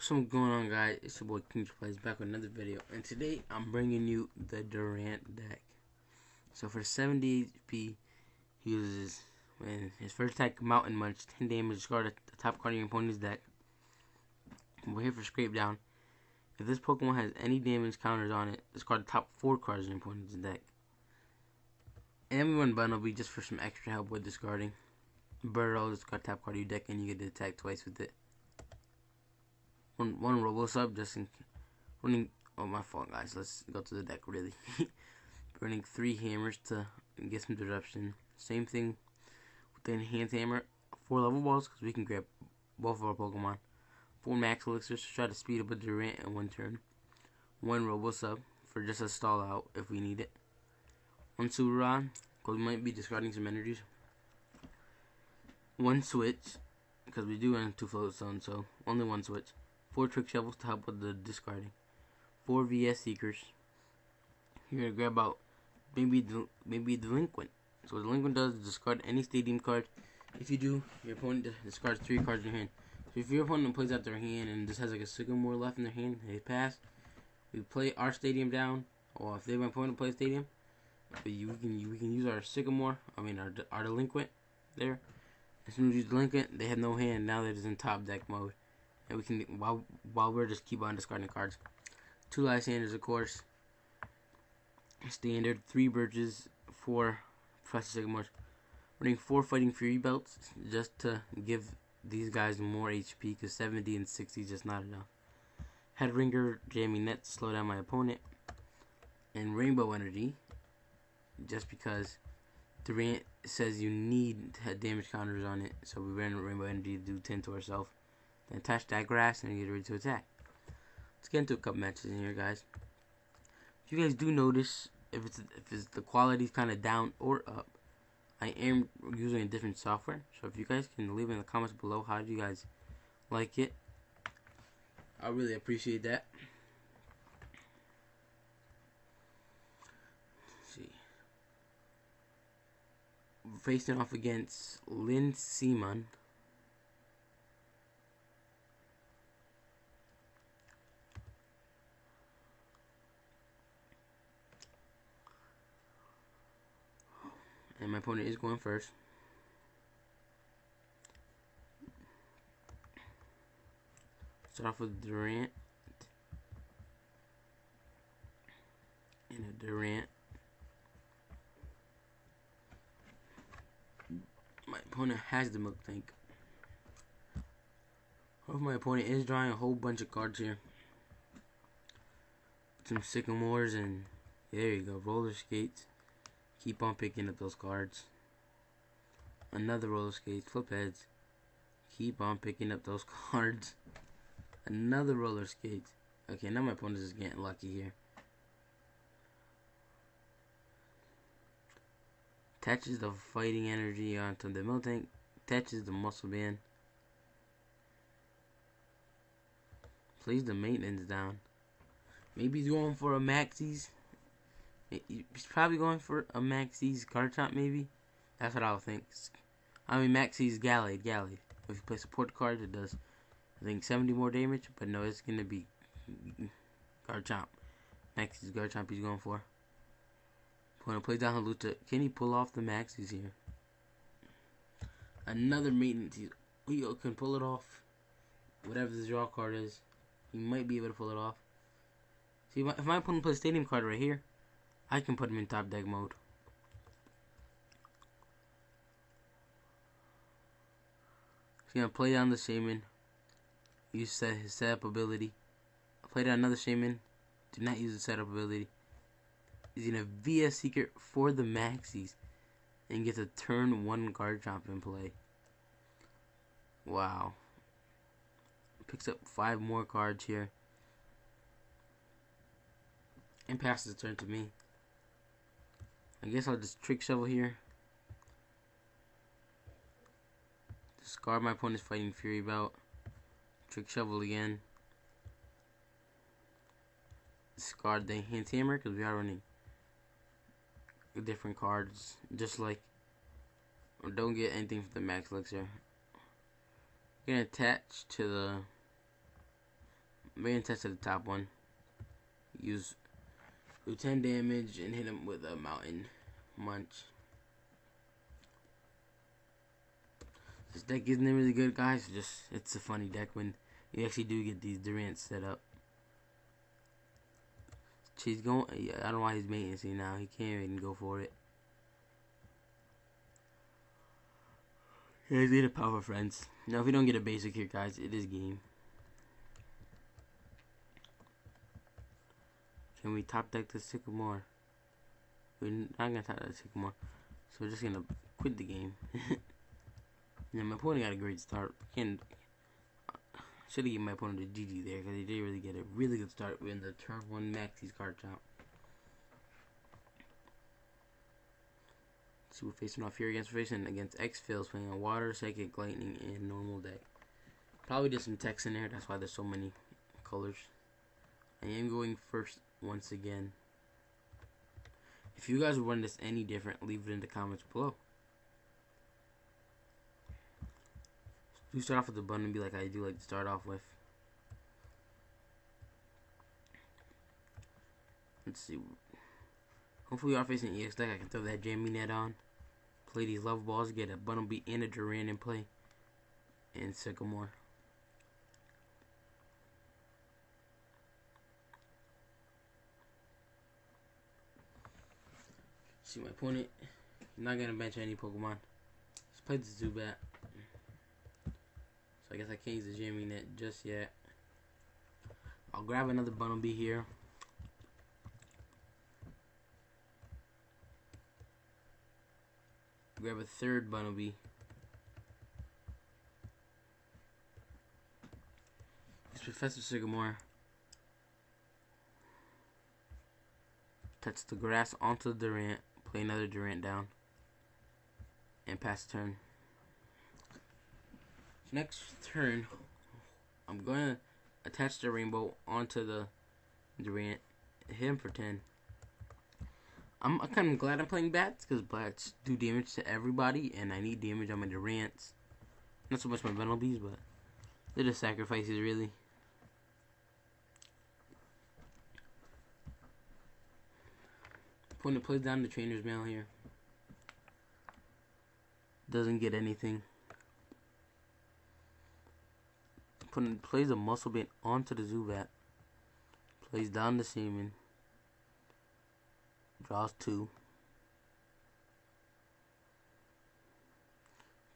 What's going on, guys? It's your boy King Plays back with another video, and today I'm bringing you the Durant deck. So for 70 HP, he uses when his first attack, Mountain Munch, 10 damage, discard the top card of your opponent's deck. We're here for Scrape Down. If this Pokemon has any damage counters on it, discard the top 4 cards of your opponent's deck. And everyone bundle will be just for some extra help with discarding. Burrow, discard top card of your deck, and you get to attack twice with it. One Robo Sub just in running. Oh, my fault, guys. Let's go to the deck really. Running 3 hammers to get some disruption. Same thing with the enhanced hammer. 4 level balls because we can grab both of our Pokemon. 4 max elixirs to try to speed up a Durant in 1 turn. 1 Robo Sub for just a stall out if we need it. 1 Durant because we might be discarding some energies. 1 switch because we do run 2 float zones, so only 1 switch. 4 trick shovels to help with the discarding. 4 VS seekers. You're gonna grab out maybe delinquent. So what delinquent does is discard any stadium card. If you do, your opponent discards 3 cards in your hand. So if your opponent plays out their hand and just has like a Sycamore left in their hand, they pass. We play our stadium down, or if my opponent plays stadium, we can use our Sycamore. I mean our delinquent there. As soon as you delinquent, they have no hand. Now they're just in top deck mode. And we can, while we're just keep on discarding cards. 2 Lysanders, of course. Standard. 3 Birches. 4 Professor Sycamores. Running 4 Fighting Fury Belts just to give these guys more HP because 70 and 60 is just not enough. Headringer, Jamming Net to slow down my opponent. And Rainbow Energy just because Durant says you need to have damage counters on it. So we ran Rainbow Energy to do 10 to ourselves. Then attach that grass and get ready to attack. Let's get into a couple matches in here, guys. If you guys do notice if it's the quality's kind of down or up, I am using a different software. So if you guys can leave in the comments below how do you guys like it, I really appreciate that. Let's see. We're facing off against Lynn Seaman. And my opponent is going first. Start off with Durant. And a Durant. My opponent has the Milk Tank. My opponent is drawing a whole bunch of cards here. Some Sycamores and there you go, roller skates. Keep on picking up those cards. Another roller skates, flip heads. Keep on picking up those cards. Another roller skates. Okay, now my opponent is getting lucky here. Attaches the fighting energy onto the Milk Tank. Attaches the muscle band. Plays the maintenance down. Maybe he's going for a Maxie's. He's probably going for a Maxie's Garchomp, maybe. That's what I would think. I mean, Maxie's Gallade. If you play support cards, it does, I think, 70 more damage. But no, it's going to be Garchomp. Maxie's Garchomp he's going for. When I play down Haluta, can he pull off the Maxie's here? Another maintenance. He can pull it off. Whatever the draw card is, he might be able to pull it off. See, if my opponent plays Stadium card right here, I can put him in top deck mode. He's gonna play down the Shaman. Use his setup ability. Play down another Shaman. Do not use the setup ability. He's gonna VS Seeker for the Maxies and gets a turn 1 Garchomp in play. Wow. Picks up 5 more cards here. And passes the turn to me. I guess I'll just Trick Shovel here. Discard my opponent's Fighting Fury Belt. Trick Shovel again. Discard the Enhanced Hammer because we are running different cards. Just like, or don't get anything from the Max Elixir. Gonna attach to the Main test to the top one. Use do 10 damage and hit him with a mountain munch. This deck isn't really good, guys. It's a funny deck when you actually do get these Durant set up. He's going. I don't know why he's maintenance now. He can't even go for it. He's need a power friends. Now, if we don't get a basic here, guys, it is game. Can we top deck the Sycamore? We're not gonna top deck the Sycamore, so we're just gonna quit the game. Yeah, my opponent got a great start. Should have given my opponent a GG there because he did really get a really good start when the turn 1 max these cards out. See, we're facing off here against X-Fails, playing a Water, Psychic, Lightning, and normal deck. Probably did some text in there, that's why there's so many colors. I am going first once again. If you guys run this any different, leave it in the comments below. Do start off with the button and be like I do like to start off with. Let's see. Hopefully we are facing an EX deck. I can throw that Jammy Net on. Play these level balls. Get a Bumblebee and a Durant in play. And Sycamore. See my opponent. He's not going to bench any Pokemon. Just played the Zubat. So I guess I can't use the Jammy Net just yet. I'll grab another Bumblebee here. Grab a third Bumblebee. It's Professor Sycamore. Touch the grass onto the Durant. Play another Durant down. And pass the turn. Next turn, I'm going to attach the Rainbow onto the Durant. Hit him for 10. I'm kind of glad I'm playing bats because bats do damage to everybody, and I need damage on my Durants. Not so much my Bumblebees, but they're just sacrifices, really. Opponent plays down the Trainer's Mail here. Doesn't get anything. Opponent plays a Muscle Band onto the Zubat. Plays down the Seaman. Draws 2.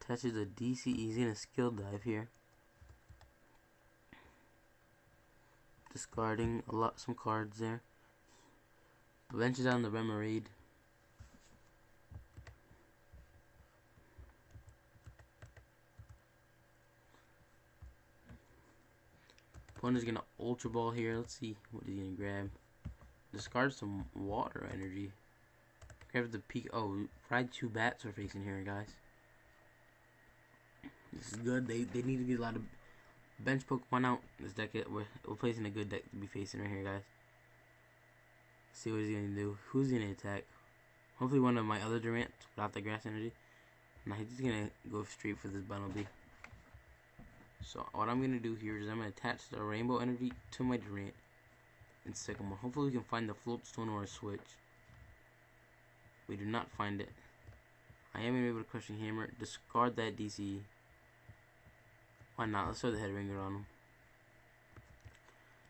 Attaches a DC. He's in a skill dive here. Discarding some cards there. Benches on the Remoraid. Opponent's gonna Ultra Ball here. Let's see what he's gonna grab. Discard some Water Energy. Grab the peak. Oh, probably 2 bats are facing here, guys. This is good. They need to get a lot of bench Pokemon out. This deck, we're placing a good deck to be facing right here, guys. See what he's gonna do. Who's gonna attack? Hopefully one of my other Durants without the grass energy. Now he's just gonna go straight for this Bumblebee. So what I'm gonna do here is I'm gonna attach the Rainbow Energy to my Durant and Sycamore. Hopefully we can find the Float Stone or a Switch. We do not find it. I am gonna be able to Crushing Hammer. Discard that DC. Why not? Let's throw the Head Ringer on him.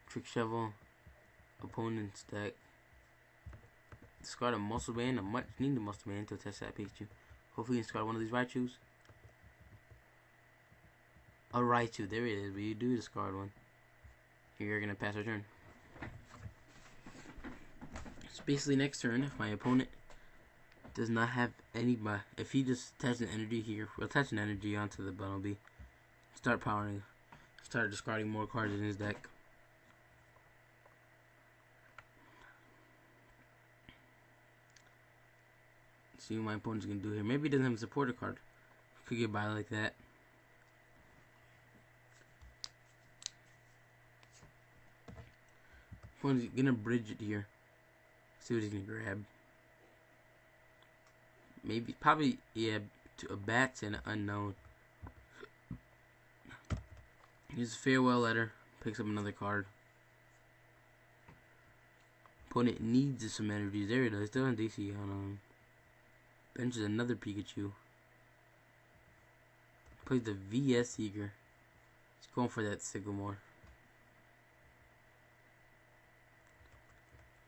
Trick Shovel. Opponent's deck. Discard a Muscle Band. I might need the Muscle Band to attach that Pikachu. Hopefully we can discard one of these Raichus. A Raichu, there it is, but you do discard one. You're gonna pass our turn. So basically next turn, if my opponent does not have any, if he just attaches an energy here, we'll attach an energy onto the Bumblebee. Start powering, start discarding more cards in his deck. See what my opponent's gonna do here. Maybe he doesn't have a supporter card. Could get by like that. Opponent's gonna bridge it here. See what he's gonna grab. Maybe, probably, yeah, a Bats and an Unknown. Here's a Farewell Letter. Picks up another card. Opponent needs some energies. There it is. Still on DC on benches another Pikachu. Plays the VS Seeker. He's going for that Sycamore.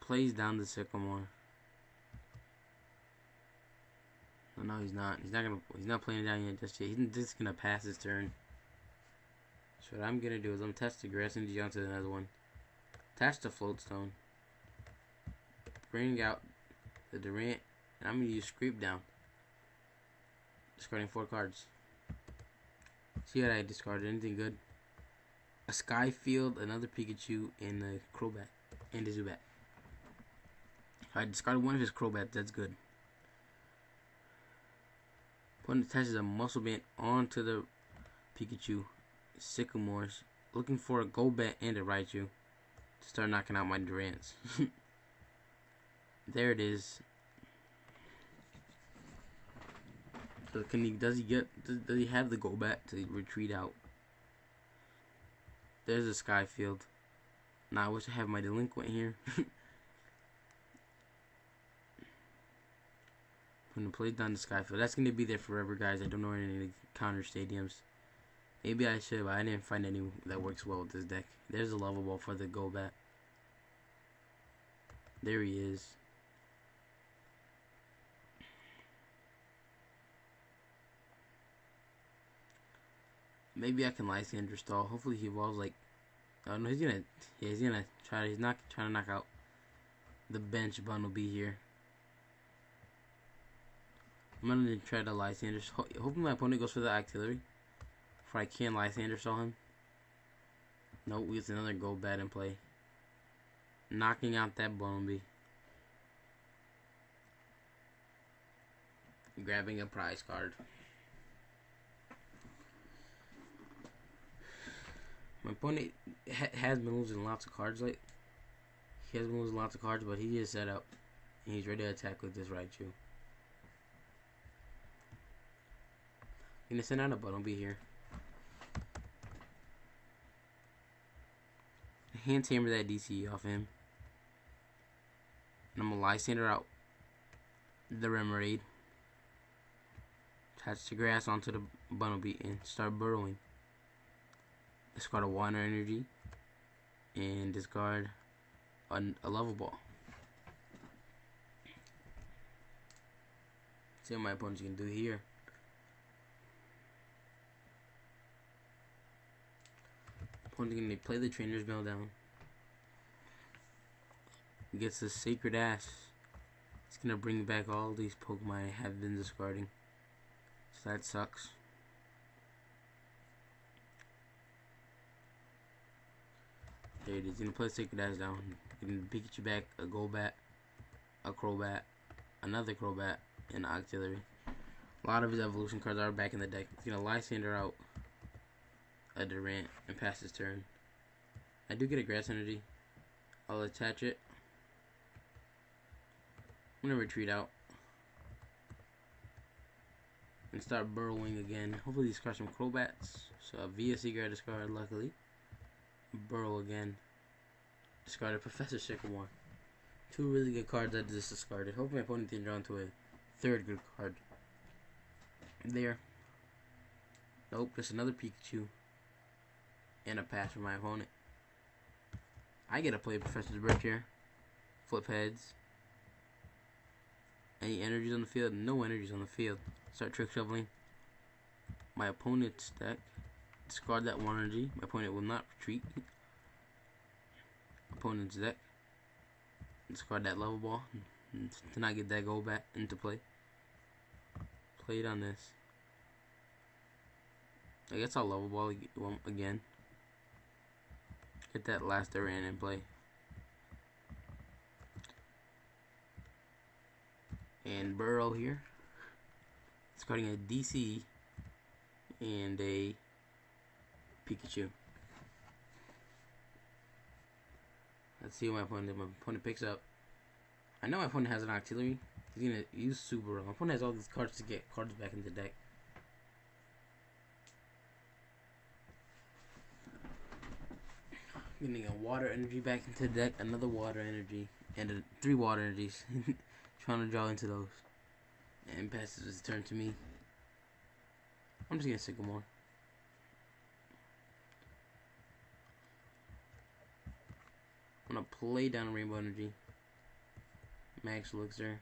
Plays down the Sycamore. No, he's not. He's not playing it down yet just yet. He's just gonna pass his turn. So what I'm gonna do is I'm test the Grass Energy onto another one. Attach the Float Stone. Bring out the Durant. And I'm gonna use Scrape Down. Discarding 4 cards. See what I discarded? Anything good? A Skyfield, another Pikachu, and a Crobat. And a Zubat. I discarded one of his Crobats. That's good. Opponent attaches a Muscle Band onto the Pikachu. Sycamores. Looking for a Golbat and a Raichu to start knocking out my Durants. There it is. So does he have the Golbat to retreat out? There's a Skyfield. Now I wish I had my Delinquent here. I'm gonna play down the Skyfield. That's gonna be there forever, guys. I don't know any counter stadiums. Maybe I should, but I didn't find any that works well with this deck. There's a level ball for the Golbat. There he is. Maybe I can Lysander stall. Hopefully he evolves like. Oh no, he's gonna try. He's not trying to knock out the bench Bumblebee here. I'm gonna try to Lysander. Hopefully my opponent goes for the Artillery. If I can Lysander stall him. Nope, we get another Golbat in play. Knocking out that Bumblebee. Grabbing a prize card. My opponent has been losing lots of cards. Like he has been losing lots of cards, but he is set up and he's ready to attack with this Raichu. I'm gonna send out a Bumblebee here. Hand Tamer that DC off him. And I'm gonna Lysander out the Remoraid. Attach the grass onto the Bumblebee and start burrowing. Discard a Water Energy and discard a Level Ball. See what my opponent's gonna do here. Opponent's gonna play the Trainer's Mail down. Gets the Sacred Ash. It's gonna bring back all these Pokemon I have been discarding. So that sucks. There it is. He's gonna play Sacred Ash down. Getting Pikachu back, a Golbat, a Crobat, another Crobat, and an Octillery. A lot of his evolution cards are back in the deck. He's gonna Lysander out a Durant and pass his turn. I do get a Grass Energy. I'll attach it. I'm gonna retreat out and start burrowing again. Hopefully these cards some Crobats. So a VS Seeker I discarded luckily. Burrow again. Discarded Professor Sycamore. 2 really good cards I just discarded. Hopefully my opponent didn't draw into a 3rd good card. There. Nope, just another Pikachu. And a pass from my opponent. I get to play Professor's Brick here. Flip heads. Any energies on the field? No energies on the field. Start trick shoveling. My opponent's deck. Discard that 1 energy. My opponent will not retreat. Opponent's deck. Discard that Level Ball to not get that Golbat into play. Play it on this. I guess I'll Level Ball again. Get that last Durant in play. And Burrow here. Discarding a DC and a Pikachu. Let's see what my opponent picks up. I know my opponent has an Octillery. He's gonna use Subaru. My opponent has all these cards to get cards back in the deck. Getting a Water Energy back into the deck. Another Water Energy. and 3 water energies. Trying to draw into those. And passes his turn to me. I'm just gonna Sycamore. I'm gonna play down Rainbow Energy. Max Elixir.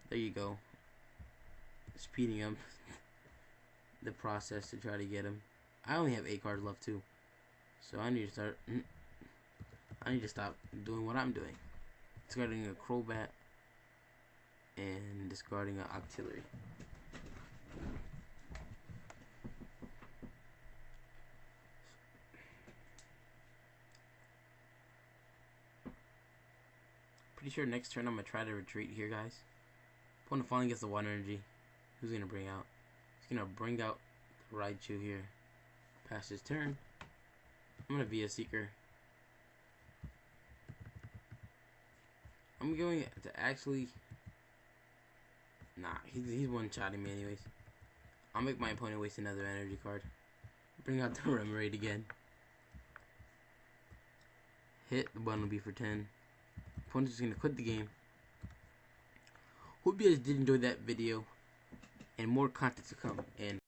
There you go. Speeding up the process to try to get him. I only have 8 cards left too, so I need to stop doing what I'm doing. Discarding a Crobat and discarding an Octillery. Pretty sure next turn I'm gonna try to retreat here, guys. Opponent finally gets the water energy. Who's gonna bring out? He's gonna bring out the Raichu here. Pass his turn. I'm gonna be a Seeker. I'm going to actually. Nah, he's one-shotting me anyways. I'll make my opponent waste another energy card. Bring out the Remoraid again. Hit, the button will be for 10. Opponent's just gonna quit the game. Hope you guys did enjoy that video. And more content to come. And